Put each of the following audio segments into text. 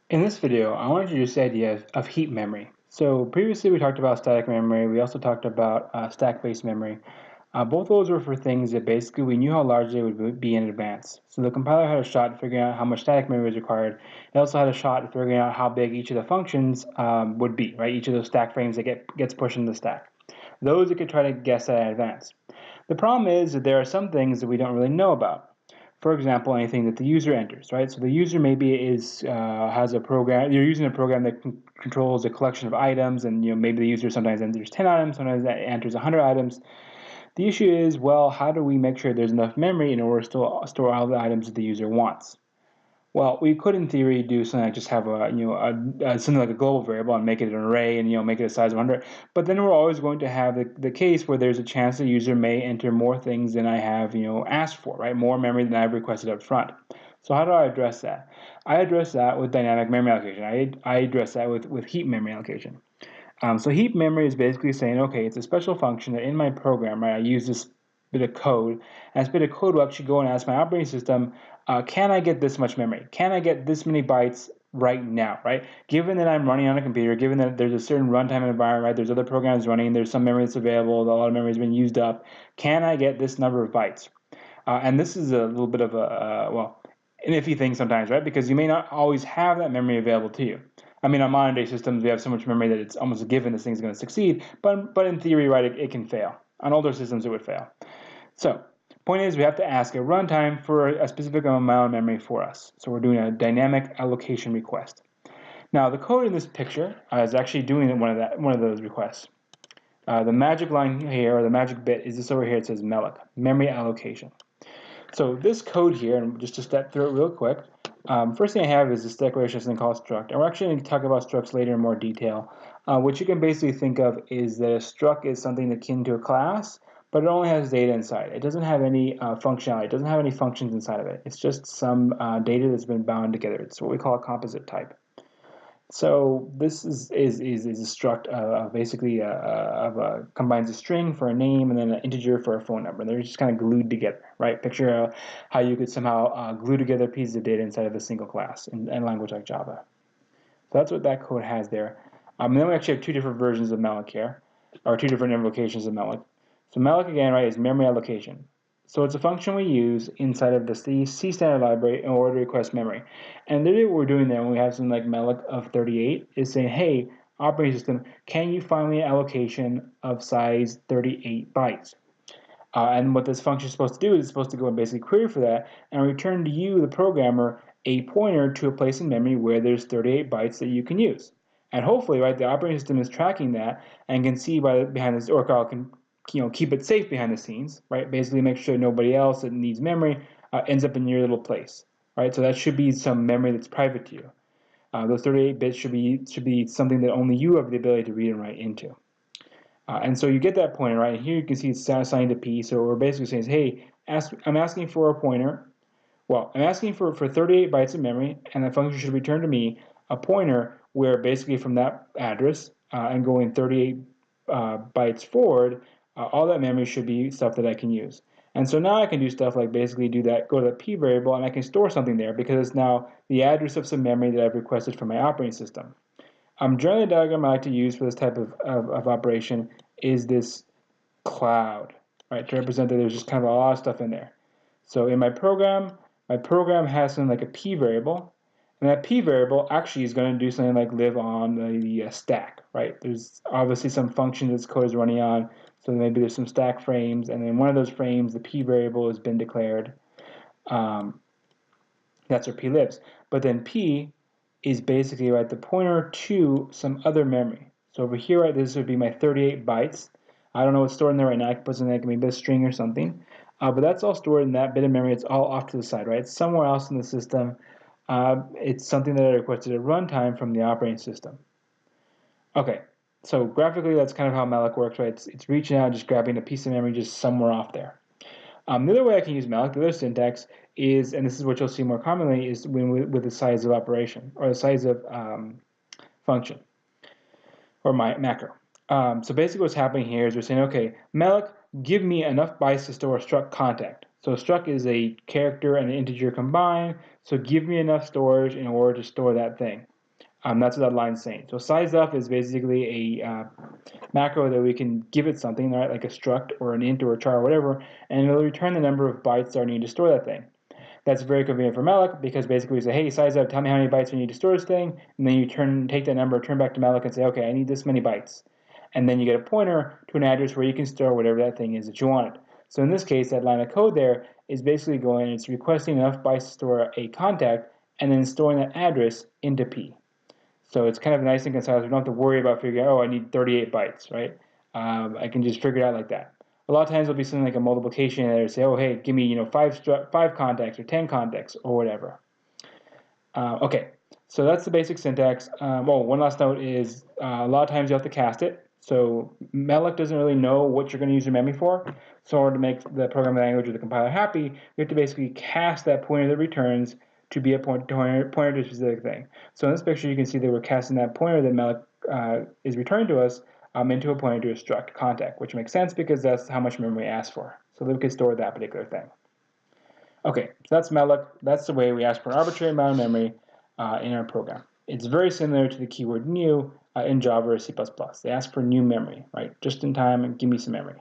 In this video, I want to introduce the idea of heap memory. So previously we talked about static memory. We also talked about stack-based memory. Both those were for things that basically we knew how large they would be in advance. So the compiler had a shot at figuring out how much static memory was required. It also had a shot at figuring out how big each of the functions would be, right? Each of those stack frames that gets pushed into the stack. Those it could try to guess at in advance. The problem is that there are some things that we don't really know about. For example, anything that the user enters, right? So the user maybe has a program. You're using a program that controls a collection of items, and maybe the user sometimes enters 10 items, sometimes that enters 100 items. The issue is, well, how do we make sure there's enough memory in order to store all the items that the user wants? Well, we could, in theory, do something like just have something like a global variable and make it an array and make it a size of 100. But then we're always going to have the case where there's a chance the user may enter more things than I have asked for, right? More memory than I've requested up front. So how do I address that? I address that with dynamic memory allocation. I address that with heap memory allocation. So heap memory is basically saying, okay, it's a special function that in my program, right, I use this bit of code, and this bit of code will actually go and ask my operating system, can I get this much memory? Can I get this many bytes right now, right? Given that I'm running on a computer, given that there's a certain runtime environment, right, there's other programs running, there's some memory that's available, a lot of memory has been used up, can I get this number of bytes? And this is a little bit of an iffy thing sometimes, right? Because you may not always have that memory available to you. I mean, on modern day systems, we have so much memory that it's almost a given this thing's going to succeed, but in theory, right, it can fail. On older systems, it would fail. So, point is, we have to ask at runtime for a specific amount of memory for us. So we're doing a dynamic allocation request. Now, the code in this picture is actually doing one of those requests. The magic line here, or the magic bit, is this over here. It says malloc, memory allocation. So this code here, and just to step through it real quick, first thing I have is this declaration, something called struct. And we're actually going to talk about structs later in more detail. What you can basically think of is that a struct is something akin to a class, but it only has data inside. It doesn't have any functionality. It doesn't have any functions inside of it. It's just some data that's been bound together. It's what we call a composite type. So this is a struct basically combines a string for a name and then an integer for a phone number. They're just kind of glued together, right? Picture how you could somehow glue together pieces of data inside of a single class in a language like Java. So that's what that code has there. And then we actually have two different versions of malloc here, or two different invocations of malloc. So malloc again, right, is memory allocation. So it's a function we use inside of the C standard library in order to request memory. And literally what we're doing there when we have something like malloc of 38 is saying, hey, operating system, can you find me an allocation of size 38 bytes? And what this function is supposed to do is it's supposed to go and basically query for that and return to you, the programmer, a pointer to a place in memory where there's 38 bytes that you can use. And hopefully, right, the operating system is tracking that and can see behind this, or can keep it safe behind the scenes, right? Basically make sure nobody else that needs memory ends up in your little place, right? So that should be some memory that's private to you. Those 38 bits should be something that only you have the ability to read and write into. And so you get that pointer, right? And here you can see it's assigned to P. So we're basically saying, hey, I'm asking for a pointer. Well, I'm asking for 38 bytes of memory, and the function should return to me a pointer where basically from that address and going 38 bytes forward, all that memory should be stuff that I can use. And so now I can do stuff like basically do that, go to the P variable, and I can store something there because it's now the address of some memory that I've requested from my operating system. Generally, the diagram I like to use for this type of operation is this cloud, right, to represent that there's just kind of a lot of stuff in there. So in my program has something like a P variable, and that P variable actually is going to do something like live on the stack, right? There's obviously some function this code is running on, so maybe there's some stack frames, and in one of those frames, the P variable has been declared. That's where P lives. But then P is basically, right, the pointer to some other memory. So over here, right, this would be my 38 bytes. I don't know what's stored in there right now. I can put something like maybe a string or something. But that's all stored in that bit of memory. It's all off to the side, right? It's somewhere else in the system. It's something that I requested at runtime from the operating system. Okay, so graphically, that's kind of how malloc works, right? It's reaching out, just grabbing a piece of memory just somewhere off there. The other way I can use malloc, the other syntax, is, and this is what you'll see more commonly, is with the size of operation, or the size of function, or my macro. So basically what's happening here is we're saying, okay, malloc, give me enough bytes to store a struct contact. So a struct is a character and an integer combined, so give me enough storage in order to store that thing. That's what that line's saying. So size_up is basically a macro that we can give it something, right, like a struct or an int or a char or whatever, and it'll return the number of bytes that are needed to store that thing. That's very convenient for malloc because basically we say, hey, size_up, tell me how many bytes we need to store this thing, and then you take that number, turn back to malloc and say, okay, I need this many bytes. And then you get a pointer to an address where you can store whatever that thing is that you wanted. So in this case, that line of code there is basically going, it's requesting enough bytes to store a contact and then storing that address into P. So it's kind of nice and concise. We don't have to worry about figuring out, oh, I need 38 bytes, right? I can just figure it out like that. A lot of times there'll be something like a multiplication there to say, oh, hey, give me, five contacts or 10 contacts or whatever. Okay, so that's the basic syntax. One last note is a lot of times you have to cast it. So malloc doesn't really know what you're going to use your memory for. So in order to make the programming language or the compiler happy, you have to basically cast that pointer that returns to be a pointer to a specific thing. So in this picture, you can see that we're casting that pointer that malloc is returning to us into a pointer to a struct contact, which makes sense because that's how much memory we asked for. So that we can store that particular thing. Okay, so that's malloc. That's the way we ask for an arbitrary amount of memory in our program. It's very similar to the keyword new in Java or C++. They ask for new memory, right? Just in time and give me some memory.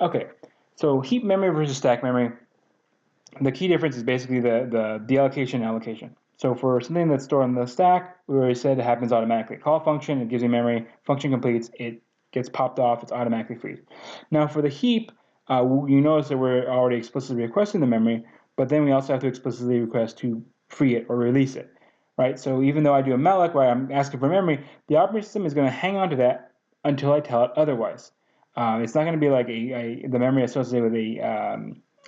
Okay, so heap memory versus stack memory. The key difference is basically the deallocation and allocation. So for something that's stored on the stack, we already said it happens automatically. Call a function, it gives you memory, function completes, it gets popped off, it's automatically freed. Now for the heap, you notice that we're already explicitly requesting the memory, but then we also have to explicitly request to free it or release it, right? So even though I do a malloc where I'm asking for memory, the operating system is going to hang on to that until I tell it otherwise. It's not going to be like the memory associated with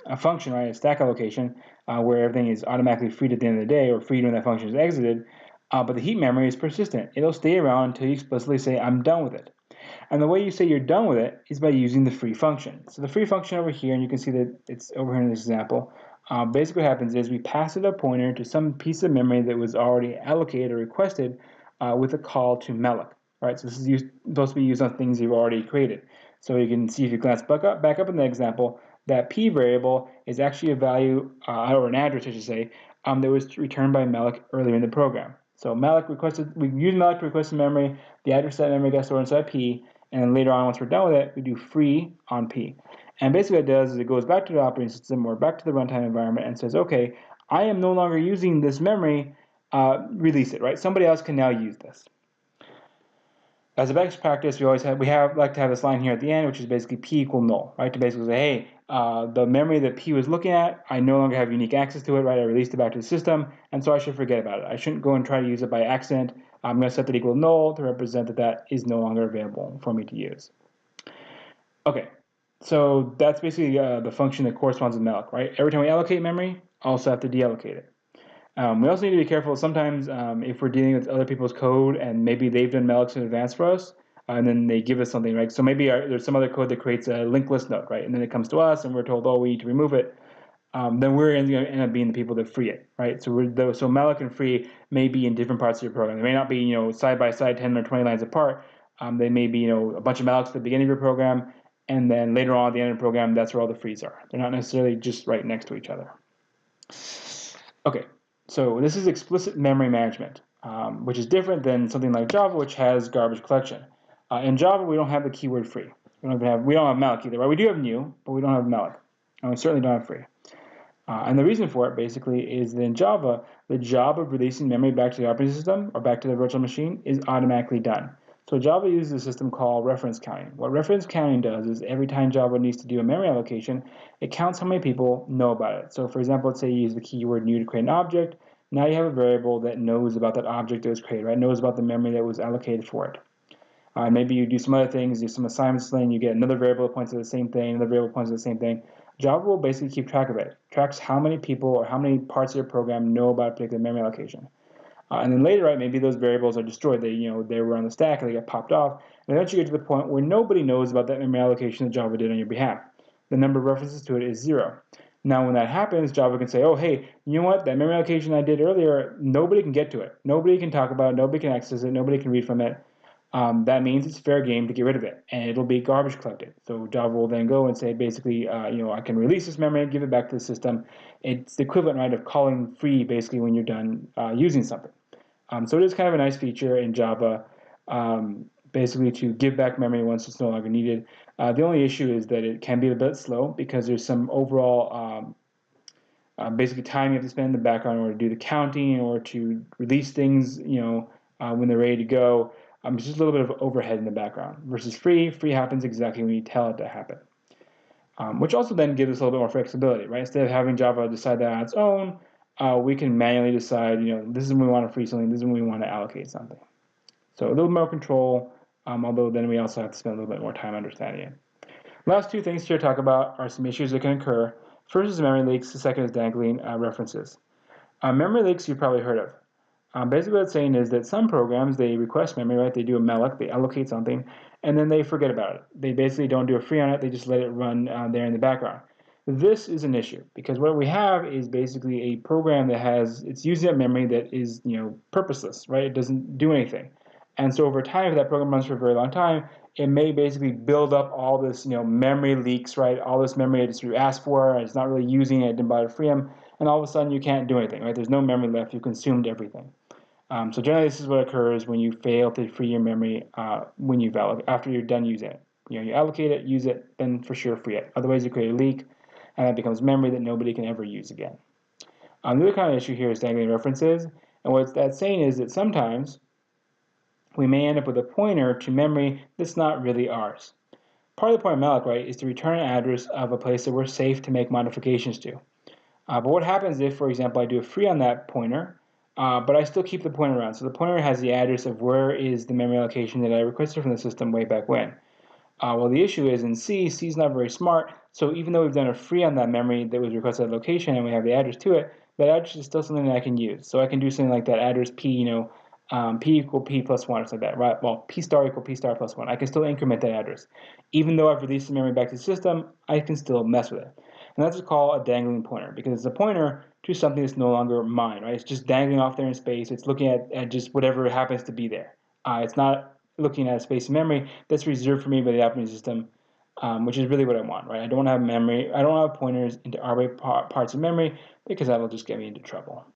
a function, right, a stack allocation, where everything is automatically freed at the end of the day or freed when that function is exited. But the heap memory is persistent. It'll stay around until you explicitly say, I'm done with it. And the way you say you're done with it is by using the free function. So the free function over here, and you can see that it's over here in this example, basically what happens is we pass it a pointer to some piece of memory that was already allocated or requested with a call to malloc. Right? So this is supposed to be used on things you've already created. So you can see if you glance back up in the example, that P variable is actually a value, or an address I should say, that was returned by malloc earlier in the program. So malloc requested, we use malloc to request the memory, the address of that memory gets stored inside P, and then later on, once we're done with it, we do free on P. And basically what it does is it goes back to the operating system or back to the runtime environment and says, okay, I am no longer using this memory, release it, right? Somebody else can now use this. As a best practice, we like to have this line here at the end, which is basically P equal null, right? To basically say, hey, the memory that P was looking at, I no longer have unique access to it, right? I released it back to the system, and so I should forget about it. I shouldn't go and try to use it by accident. I'm going to set that equal null to represent that is no longer available for me to use. Okay, so that's basically the function that corresponds with malloc, right? Every time we allocate memory, I also have to deallocate it. We also need to be careful sometimes if we're dealing with other people's code and maybe they've done mallocs in advance for us and then they give us something, right? So maybe there's some other code that creates a linked list node, right? And then it comes to us and we're told, oh, we need to remove it. Then we're going to end up being the people that free it, right? So malloc and free may be in different parts of your program. They may not be, side by side, 10 or 20 lines apart. They may be, a bunch of mallocs at the beginning of your program, and then later on at the end of the program, that's where all the frees are. They're not necessarily just right next to each other. Okay. So this is explicit memory management, which is different than something like Java, which has garbage collection. In Java, we don't have the keyword free. We don't have malloc either, right? We do have new, but we don't have malloc, and we certainly don't have free. And the reason for it basically is that in Java, the job of releasing memory back to the operating system or back to the virtual machine is automatically done. So Java uses a system called reference counting. What reference counting does is every time Java needs to do a memory allocation, it counts how many people know about it. So for example, let's say you use the keyword new to create an object. Now you have a variable that knows about that object that was created, right? Knows about the memory that was allocated for it. Maybe you do some other things, do some assignments, then you get another variable that points to the same thing, another variable points to the same thing. Java will basically keep track of it. Tracks how many people or how many parts of your program know about a particular memory allocation. And then later, right, maybe those variables are destroyed. They were on the stack and they get popped off. And eventually you get to the point where nobody knows about that memory allocation that Java did on your behalf. The number of references to it is 0. Now, when that happens, Java can say, oh, hey, you know what? That memory allocation I did earlier, nobody can get to it. Nobody can talk about it. Nobody can access it. Nobody can read from it. That means it's fair game to get rid of it, and it'll be garbage collected. So Java will then go and say, basically, I can release this memory, give it back to the system. It's the equivalent, right, of calling free, basically, when you're done using something. So it is kind of a nice feature in Java, basically to give back memory once it's no longer needed. The only issue is that it can be a bit slow because there's some overall basically time you have to spend in the background in order to do the counting, in order to release things, when they're ready to go. It's just a little bit of overhead in the background versus free. Free happens exactly when you tell it to happen, which also then gives us a little bit more flexibility, right? Instead of having Java decide that on its own, we can manually decide, this is when we want to free something, this is when we want to allocate something. So a little more control, although then we also have to spend a little bit more time understanding it. Last two things here to talk about are some issues that can occur. First is memory leaks, the second is dangling references. Memory leaks you've probably heard of. Basically what it's saying is that some programs, they request memory, right? They do a malloc, they allocate something, and then they forget about it. They basically don't do a free on it, they just let it run there in the background. This is an issue because what we have is basically a program that it's using that memory that is, purposeless, right? It doesn't do anything. And so over time, if that program runs for a very long time, it may basically build up all this, memory leaks, right? All this memory that you asked for, and it's not really using it, didn't bother to free them, and all of a sudden you can't do anything, right? There's no memory left, you consumed everything. So generally, this is what occurs when you fail to free your memory after you're done using it. You allocate it, use it, then for sure free it. Otherwise, you create a leak, and that becomes memory that nobody can ever use again. The other kind of issue here is dangling references, and what that's saying is that sometimes we may end up with a pointer to memory that's not really ours. Part of the point of malloc, right, is to return an address of a place that we're safe to make modifications to. But what happens if, for example, I do a free on that pointer, but I still keep the pointer around? So the pointer has the address of where is the memory allocation that I requested from the system way back when. Well, the issue is in C is not very smart, so even though we've done a free on that memory that was requested at location and we have the address to it, that address is still something that I can use. So I can do something like that address P, P equal P plus 1 or something like that, right? Well, P star equal P star plus 1. I can still increment that address. Even though I've released the memory back to the system, I can still mess with it. And that's called a dangling pointer because it's a pointer to something that's no longer mine, right? It's just dangling off there in space. It's looking at just whatever happens to be there. It's not looking at a space of memory that's reserved for me by the operating system, which is really what I want, right? I don't want to have memory. I don't want to have pointers into arbitrary parts of memory because that will just get me into trouble.